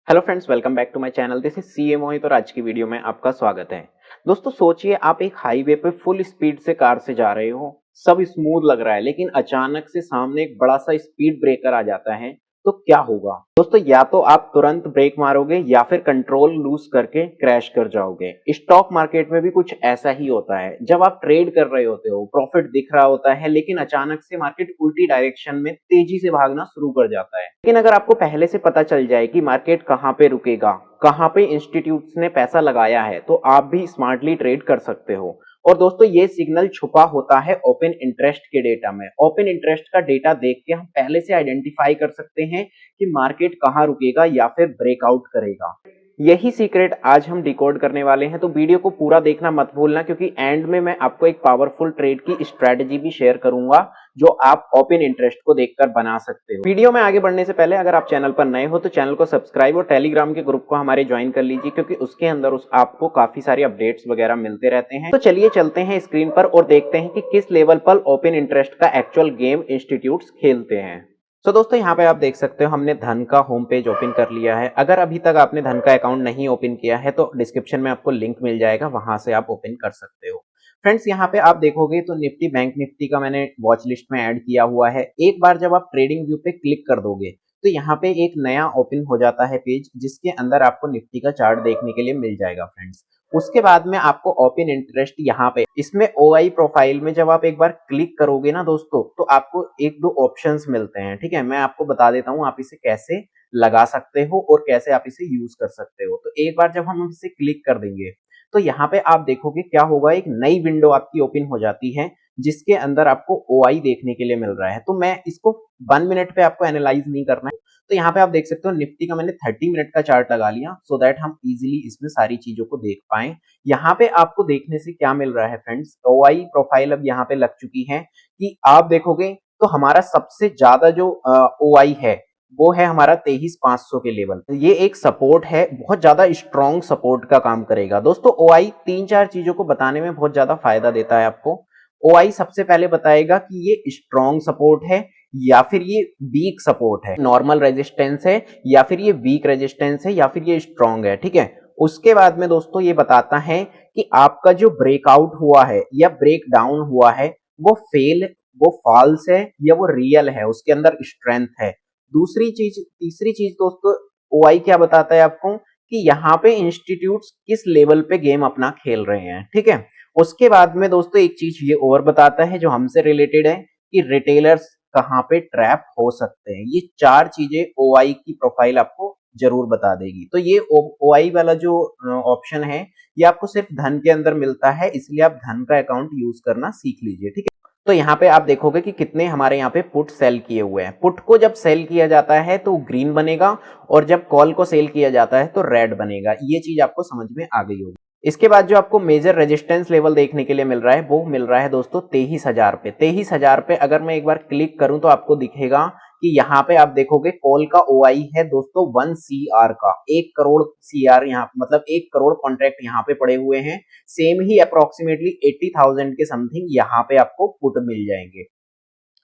Hello friends, welcome back to my channel. This is CA Mohit और आज की video में आपका स्वागत है। दोस्तों सोचिए, आप एक हाईवे पे फुल स्पीड से कार से जा रहे हो, सब स्मूथ लग रहा है, लेकिन अचानक से सामने एक बड़ा सा स्पीड ब्रेकर आ जाता है, तो क्या होगा? दोस्तों या तो आप तुरंत ब्रेक मारोगे या फिर कंट्रोल लूज करके क्रैश कर जाओगे। स्टॉक मार्केट में भी कुछ ऐसा ही होता है। जब आप ट्रेड कर रहे होते हो, प्रॉफिट दिख रहा होता है, लेकिन अचानक से मार्केट उल्टी डायरेक्शन में तेजी से भागना शुरू कर जाता है। लेकिन अगर आपको पहले से पता चल जाए कि मार्केट कहाँ पे रुकेगा, कहाँ पे इंस्टीट्यूट्स ने पैसा लगाया है, तो आप भी स्मार्टली ट्रेड कर सकते हो। और दोस्तों ये सिग्नल छुपा होता है ओपन इंटरेस्ट के डेटा में। ओपन इंटरेस्ट का डेटा देख के हम पहले से आइडेंटिफाई कर सकते हैं कि मार्केट कहाँ रुकेगा या फिर ब्रेकआउट करेगा। यही सीक्रेट आज हम डिकोड करने वाले हैं, तो वीडियो को पूरा देखना मत भूलना, क्योंकि एंड में मैं आपको एक पावरफुल ट्रेड की स्ट्रेटजी भी शेयर करूंगा जो आप ओपन इंटरेस्ट को देखकर बना सकते हो। वीडियो में आगे बढ़ने से पहले अगर आप चैनल पर नए हो तो चैनल को सब्सक्राइब और टेलीग्राम के ग्रुप को हमारे ज्वाइन कर लीजिए, क्योंकि उसके अंदर आपको काफी सारे अपडेट्स वगैरह मिलते रहते हैं। तो चलिए चलते हैं स्क्रीन पर और देखते हैं कि किस लेवल पर ओपन इंटरेस्ट का एक्चुअल गेम इंस्टीट्यूट्स खेलते हैं। तो दोस्तों यहाँ पे आप देख सकते हो, हमने धन का होम पेज ओपन कर लिया है। अगर अभी तक आपने धन का अकाउंट नहीं ओपन किया है तो डिस्क्रिप्शन में आपको लिंक मिल जाएगा, वहां से आप ओपन कर सकते हो। फ्रेंड्स यहाँ पे आप देखोगे तो निफ्टी बैंक निफ्टी का मैंने वॉच लिस्ट में ऐड किया हुआ है। एक बार जब आप ट्रेडिंग व्यू पे क्लिक कर दोगे तो यहाँ पे एक नया ओपन हो जाता है पेज, जिसके अंदर आपको निफ्टी का चार्ट देखने के लिए मिल जाएगा फ्रेंड्स। उसके बाद में आपको ओपन इंटरेस्ट यहाँ पे इसमें ओआई प्रोफाइल में जब आप एक बार क्लिक करोगे ना दोस्तों, तो आपको एक दो ऑप्शंस मिलते हैं। ठीक है, मैं आपको बता देता हूँ आप इसे कैसे लगा सकते हो और कैसे आप इसे यूज कर सकते हो। तो एक बार जब हम इसे क्लिक कर देंगे तो यहाँ पे आप देखोगे क्या होगा, एक नई विंडो आपकी ओपन हो जाती है, जिसके अंदर आपको ओआई देखने के लिए मिल रहा है। तो मैं इसको 1 मिनट पे आपको एनालाइज नहीं करना है। तो यहाँ पे आप देख सकते हो निफ्टी का मैंने 30 मिनट का चार्ट लगा लिया, सो दैट हम इजीली इसमें सारी चीजों को देख पाए। यहाँ पे आपको देखने से क्या मिल रहा है फ्रेंड्स, ओआई प्रोफाइल अब यहाँ पे लग चुकी है कि आप देखोगे तो हमारा सबसे ज्यादा जो ओआई है वो है हमारा 23,500 के लेवल। ये एक सपोर्ट है, बहुत ज्यादा स्ट्रॉन्ग सपोर्ट का काम करेगा। दोस्तों ओआई 3-4 चीजों को बताने में बहुत ज्यादा फायदा देता है आपको। ओआई सबसे पहले बताएगा कि ये स्ट्रॉन्ग सपोर्ट है या फिर ये वीक सपोर्ट है, नॉर्मल रेजिस्टेंस है या फिर ये वीक रेजिस्टेंस है या फिर ये स्ट्रॉन्ग है। ठीक है, उसके बाद में दोस्तों ये बताता है कि आपका जो ब्रेकआउट हुआ है या ब्रेक डाउन हुआ है वो वो फॉल्स है या वो रियल है, उसके अंदर स्ट्रेंथ है। तीसरी चीज दोस्तों, ओआई क्या बताता है आपको कि यहाँ पे इंस्टीट्यूट्स किस लेवल पे गेम अपना खेल रहे हैं। ठीक है, उसके बाद में दोस्तों एक चीज ये और बताता है जो हमसे रिलेटेड है कि रिटेलर्स कहाँ पे ट्रैप हो सकते हैं। ये 4 चीजें ओआई की प्रोफाइल आपको जरूर बता देगी। तो ये ओआई वाला जो ऑप्शन है ये आपको सिर्फ धन के अंदर मिलता है, इसलिए आप धन का अकाउंट यूज करना सीख लीजिए। ठीक है, तो यहाँ पे आप देखोगे कि कितने हमारे यहाँ पे पुट सेल किए हुए हैं। पुट को जब सेल किया जाता है तो ग्रीन बनेगा और जब कॉल को सेल किया जाता है तो रेड बनेगा। ये चीज आपको समझ में आ गई होगी। इसके बाद जो आपको मेजर रेजिस्टेंस लेवल देखने के लिए मिल रहा है वो मिल रहा है दोस्तों 23,000 पे। 23,000 पे अगर मैं एक बार क्लिक करूं तो आपको दिखेगा कि यहाँ पे आप देखोगे कॉल का ओआई है दोस्तों 1 CR का, 1 करोड़ CR, यहाँ मतलब 1 करोड़ कॉन्ट्रैक्ट यहाँ पे पड़े हुए हैं। सेम ही अप्रोक्सीमेटली 80,000 के समथिंग यहाँ पे आपको पुट मिल जाएंगे,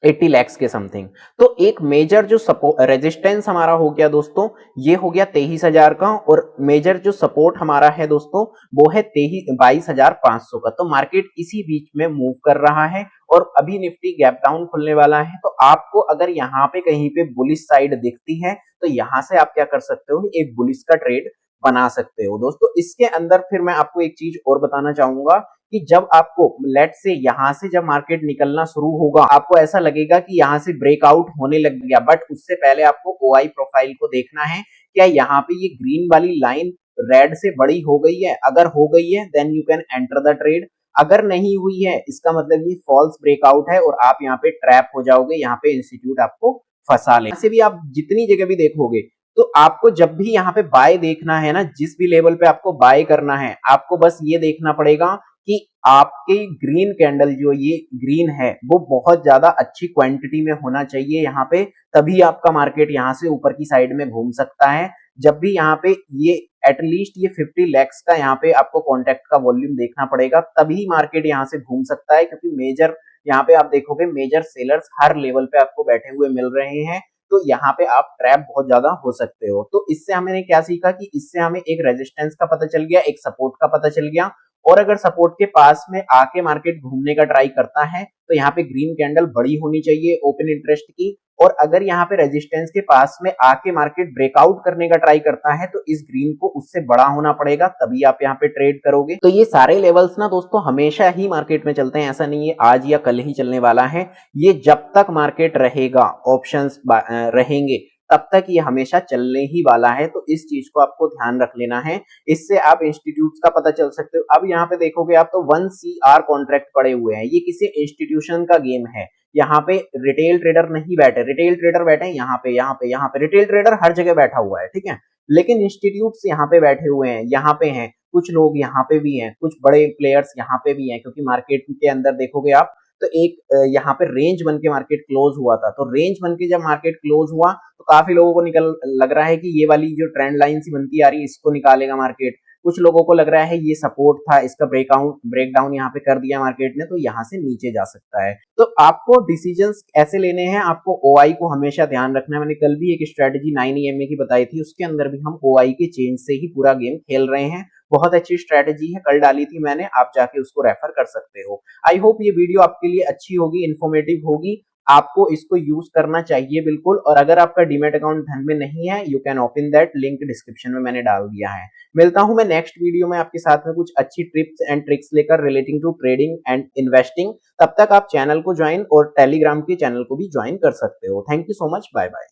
80 लैक्स के समथिंग। तो एक मेजर जो रेजिस्टेंस हमारा हो गया दोस्तों, ये हो गया 23,000 का, और मेजर जो सपोर्ट हमारा है दोस्तों वो है 22,500 का। तो मार्केट इसी बीच में मूव कर रहा है और अभी निफ्टी गैप डाउन खुलने वाला है। तो आपको अगर यहाँ पे कहीं पे बुलिश साइड दिखती है तो यहाँ से आप क्या कर सकते हो, एक बुलिश का ट्रेड बना सकते हो। दोस्तों इसके अंदर फिर मैं आपको एक चीज और बताना चाहूंगा कि जब आपको लेट से यहां से जब मार्केट निकलना शुरू होगा, आपको ऐसा लगेगा कि यहां से ब्रेकआउट होने लग गया, बट उससे पहले आपको ओआई प्रोफाइल को देखना है। क्या यहाँ पे ये ग्रीन वाली लाइन रेड से बड़ी हो गई है? अगर हो गई है then you can enter the trade. अगर नहीं हुई है इसका मतलब ये फॉल्स ब्रेकआउट है और आप यहाँ पे ट्रैप हो जाओगे, यहाँ पे इंस्टीट्यूट आपको फंसा ले। ऐसे भी आप जितनी जगह भी देखोगे तो आपको जब भी यहाँ पे बाय देखना है ना, जिस भी लेवल पे आपको बाय करना है, आपको बस ये देखना पड़ेगा कि आपके ग्रीन कैंडल जो ये ग्रीन है वो बहुत ज्यादा अच्छी क्वांटिटी में होना चाहिए यहाँ पे, तभी आपका मार्केट यहाँ से ऊपर की साइड में घूम सकता है। जब भी यहाँ पे ये एटलीस्ट ये 50 लैक्स का यहाँ पे आपको कॉन्ट्रैक्ट का वॉल्यूम देखना पड़ेगा, तभी मार्केट यहाँ से घूम सकता है, क्योंकि मेजर यहाँ पे आप देखोगे मेजर सेलर्स हर लेवल पे आपको बैठे हुए मिल रहे हैं। तो यहाँ पे आप ट्रैप बहुत ज्यादा हो सकते हो। तो इससे हमने क्या सीखा कि इससे हमें एक रेजिस्टेंस का पता चल गया, एक सपोर्ट का पता चल गया, और अगर सपोर्ट के पास में आके मार्केट घूमने का ट्राई करता है तो यहाँ पे ग्रीन कैंडल बड़ी होनी चाहिए ओपन इंटरेस्ट की, और अगर यहाँ पे रेजिस्टेंस के पास में आके मार्केट ब्रेकआउट करने का ट्राई करता है तो इस ग्रीन को उससे बड़ा होना पड़ेगा, तभी आप यहाँ पे ट्रेड करोगे। तो ये सारे लेवल्स ना दोस्तों हमेशा ही मार्केट में चलते हैं, ऐसा नहीं है आज या कल ही चलने वाला है। ये जब तक मार्केट रहेगा, ऑप्शंस रहेंगे, तब तक ये हमेशा चलने ही वाला है। तो इस चीज को आपको ध्यान रख लेना है। इससे आप इंस्टीट्यूट्स का पता चल सकते हो। अब यहाँ पे देखोगे आप तो 1 CR कॉन्ट्रैक्ट पड़े हुए हैं, ये किसी इंस्टीट्यूशन का गेम है। यहाँ पे रिटेल ट्रेडर नहीं बैठे, रिटेल ट्रेडर बैठे हैं यहाँ पे, यहाँ पे, यहाँ पे। रिटेल ट्रेडर हर जगह बैठा हुआ है, ठीक है, लेकिन इंस्टीट्यूट्स यहाँ पे बैठे हुए हैं, यहाँ पे हैं कुछ लोग, यहाँ पे भी हैं कुछ बड़े प्लेयर्स, यहाँ पे भी हैं, क्योंकि मार्केट के अंदर देखोगे आप तो एक यहाँ पे रेंज बन के मार्केट क्लोज हुआ था। तो रेंज बन के जब मार्केट क्लोज हुआ तो काफी लोगों को लग रहा है कि ये वाली जो ट्रेंड लाइन सी बनती आ रही है इसको निकालेगा मार्केट। कुछ लोगों को लग रहा है ये सपोर्ट था, इसका ब्रेकडाउन यहाँ पे कर दिया मार्केट ने, तो यहाँ से नीचे जा सकता है। तो आपको डिसीजंस ऐसे लेने हैं, आपको ओआई को हमेशा ध्यान रखना है। मैंने कल भी एक स्ट्रेटेजी 9 EMA की बताई थी, उसके अंदर भी हम ओआई के चेंज से ही पूरा गेम खेल रहे हैं। बहुत अच्छी स्ट्रेटेजी है, कल डाली थी मैंने, आप जाके उसको रेफर कर सकते हो। आई होप ये वीडियो आपके लिए अच्छी होगी, इन्फॉर्मेटिव होगी, आपको इसको यूज करना चाहिए बिल्कुल। और अगर आपका डीमैट अकाउंट धन में नहीं है, you can open that, link description में मैंने डाल दिया है। मिलता हूं मैं नेक्स्ट वीडियो में आपके साथ में कुछ अच्छी टिप्स एंड ट्रिक्स लेकर relating to trading and investing. तब तक आप चैनल को ज्वाइन और टेलीग्राम के चैनल को भी ज्वाइन कर सकते हो। Thank you so much, bye bye.